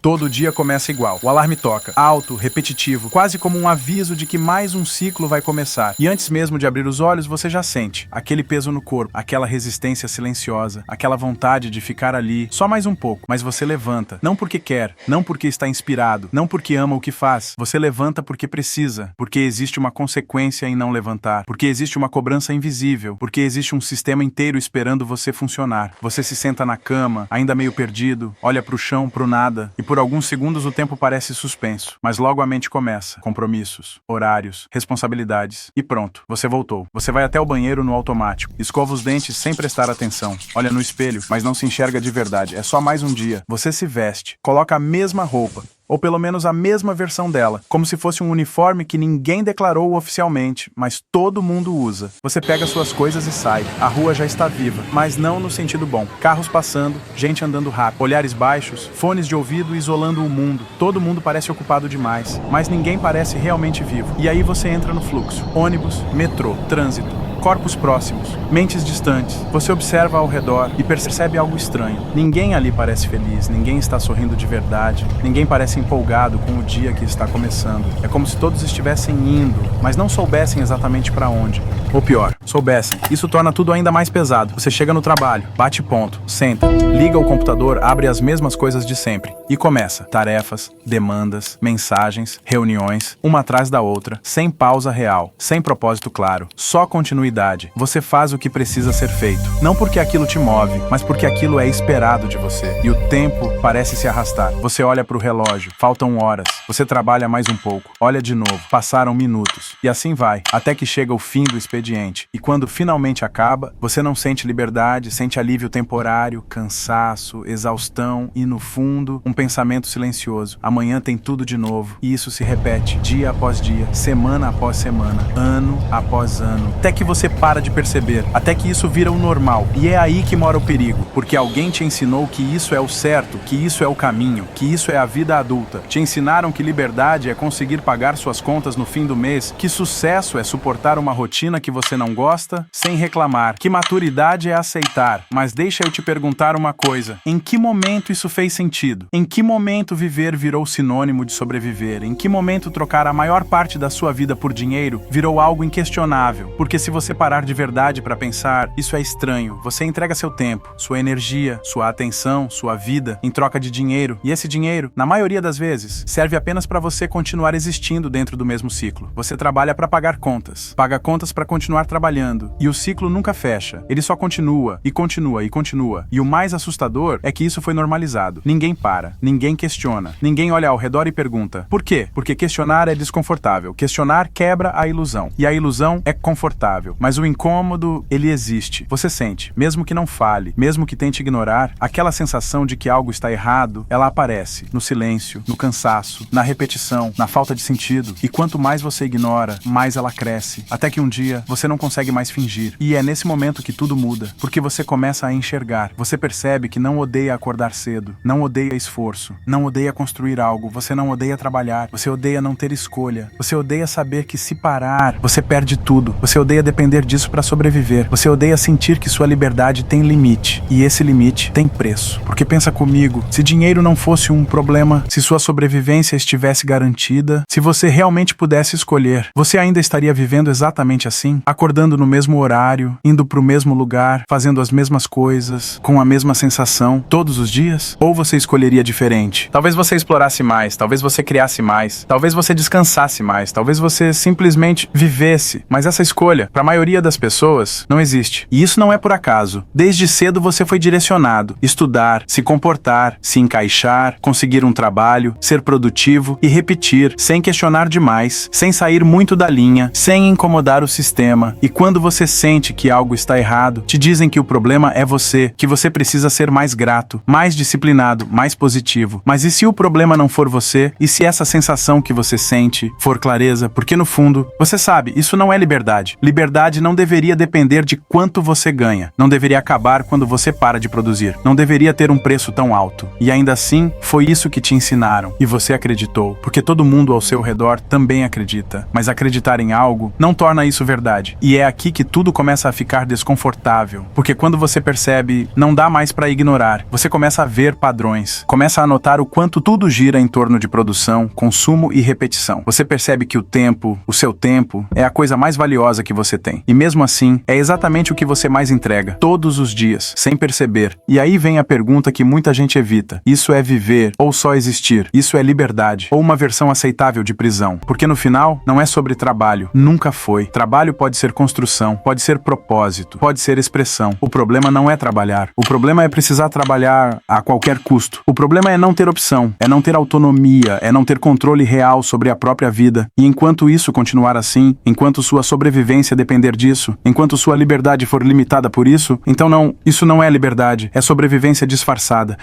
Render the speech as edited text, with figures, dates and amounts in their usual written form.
Todo dia começa igual. O alarme toca, alto, repetitivo, quase como um aviso de que mais um ciclo vai começar. E antes mesmo de abrir os olhos, você já sente aquele peso no corpo, aquela resistência silenciosa, aquela vontade de ficar ali só mais um pouco. Mas você levanta, não porque quer, não porque está inspirado, não porque ama o que faz. Você levanta porque precisa, porque existe uma consequência em não levantar, porque existe uma cobrança invisível, porque existe um sistema inteiro esperando você funcionar. Você se senta na cama, ainda meio perdido, olha pro chão, pro nada, e por alguns segundos o tempo parece suspenso. Mas logo a mente começa. Compromissos, horários, responsabilidades. E pronto, você voltou. Você vai até o banheiro no automático, escova os dentes sem prestar atenção, olha no espelho, mas não se enxerga de verdade. É só mais um dia. Você se veste, coloca a mesma roupa, ou pelo menos a mesma versão dela, como se fosse um uniforme que ninguém declarou oficialmente, mas todo mundo usa. Você pega suas coisas e sai. A rua já está viva, mas não no sentido bom. Carros passando, gente andando rápido, olhares baixos, fones de ouvido isolando o mundo. Todo mundo parece ocupado demais, mas ninguém parece realmente vivo. E aí você entra no fluxo. Ônibus, metrô, trânsito. Corpos próximos, mentes distantes. Você observa ao redor e percebe algo estranho. Ninguém ali parece feliz, ninguém está sorrindo de verdade, ninguém parece empolgado com o dia que está começando. É como se todos estivessem indo, mas não soubessem exatamente para onde. Ou pior, soubessem. Isso torna tudo ainda mais pesado. Você chega no trabalho, bate ponto, senta, liga o computador, abre as mesmas coisas de sempre e começa. Tarefas, demandas, mensagens, reuniões, uma atrás da outra, sem pausa real, sem propósito claro, só continuidade. Você faz o que precisa ser feito. Não porque aquilo te move, mas porque aquilo é esperado de você. E o tempo parece se arrastar. Você olha para o relógio, faltam horas. Você trabalha mais um pouco, olha de novo, passaram minutos. E assim vai, até que chega o fim do expediente. E quando finalmente acaba, você não sente liberdade, sente alívio temporário, cansaço, exaustão e, no fundo, um pensamento silencioso. Amanhã tem tudo de novo. E isso se repete, dia após dia, semana após semana, ano após ano. Até que você para de perceber, até que isso vira o normal. E é aí que mora o perigo, porque alguém te ensinou que isso é o certo, que isso é o caminho, que isso é a vida adulta. Te ensinaram que liberdade é conseguir pagar suas contas no fim do mês, que sucesso é suportar uma rotina que você não gosta sem reclamar, que maturidade é aceitar. Mas deixa eu te perguntar uma coisa, em que momento isso fez sentido? Em que momento viver virou sinônimo de sobreviver? Em que momento trocar a maior parte da sua vida por dinheiro virou algo inquestionável? Porque se você parar de verdade para pensar, isso é estranho. Você entrega seu tempo, sua energia, sua atenção, sua vida em troca de dinheiro. E esse dinheiro, na maioria das vezes, serve apenas para você continuar existindo dentro do mesmo ciclo. Você trabalha para pagar contas, paga contas para continuar trabalhando. E o ciclo nunca fecha. Ele só continua, e continua, e continua. E o mais assustador é que isso foi normalizado. Ninguém para, ninguém questiona, ninguém olha ao redor e pergunta. Por quê? Porque questionar é desconfortável. Questionar quebra a ilusão. E a ilusão é confortável. Mas o incômodo, ele existe. Você sente, mesmo que não fale, mesmo que tente ignorar, aquela sensação de que algo está errado, ela aparece no silêncio, no cansaço, na repetição, na falta de sentido. E quanto mais você ignora, mais ela cresce. Até que um dia, você não consegue mais fingir. E é nesse momento que tudo muda, porque você começa a enxergar. Você percebe que não odeia acordar cedo, não odeia esforço, não odeia construir algo, você não odeia trabalhar, você odeia não ter escolha, você odeia saber que se parar, você perde tudo, você odeia depender disso para sobreviver. Você odeia sentir que sua liberdade tem limite. E esse limite tem preço. Porque pensa comigo, se dinheiro não fosse um problema, se sua sobrevivência estivesse garantida, se você realmente pudesse escolher, você ainda estaria vivendo exatamente assim? Acordando no mesmo horário, indo pro mesmo lugar, fazendo as mesmas coisas, com a mesma sensação, todos os dias? Ou você escolheria diferente? Talvez você explorasse mais, talvez você criasse mais, talvez você descansasse mais, talvez você simplesmente vivesse. Mas essa escolha, para a maioria das pessoas, não existe. E isso não é por acaso. Desde cedo você foi direcionado. Estudar, se comportar, se encaixar, conseguir um trabalho, ser produtivo e repetir, sem questionar demais, sem sair muito da linha, sem incomodar o sistema. E quando você sente que algo está errado, te dizem que o problema é você, que você precisa ser mais grato, mais disciplinado, mais positivo. Mas e se o problema não for você? E se essa sensação que você sente for clareza? Porque no fundo, você sabe, isso não é liberdade. Liberdade não deveria depender de quanto você ganha. Não deveria acabar quando você para de produzir. Não deveria ter um preço tão alto. E ainda assim, foi isso que te ensinaram. E você acreditou. Porque todo mundo ao seu redor também acredita. Mas acreditar em algo não torna isso verdade. liberdade. E é aqui que tudo começa a ficar desconfortável, porque quando você percebe, não dá mais para ignorar. Você começa a ver padrões, começa a notar o quanto tudo gira em torno de produção, consumo e repetição. Você percebe que o seu tempo, é a coisa mais valiosa que você tem. E mesmo assim, é exatamente o que você mais entrega, todos os dias, sem perceber. E aí vem a pergunta que muita gente evita. Isso é viver ou só existir? Isso é liberdade ou uma versão aceitável de prisão? Porque no final, não é sobre trabalho. Nunca foi. Trabalho pode ser construção, pode ser propósito, pode ser expressão. O problema não é trabalhar. O problema é precisar trabalhar a qualquer custo. O problema é não ter opção, é não ter autonomia, é não ter controle real sobre a própria vida. E enquanto isso continuar assim, enquanto sua sobrevivência depender disso, enquanto sua liberdade for limitada por isso, então isso não é liberdade, é sobrevivência disfarçada.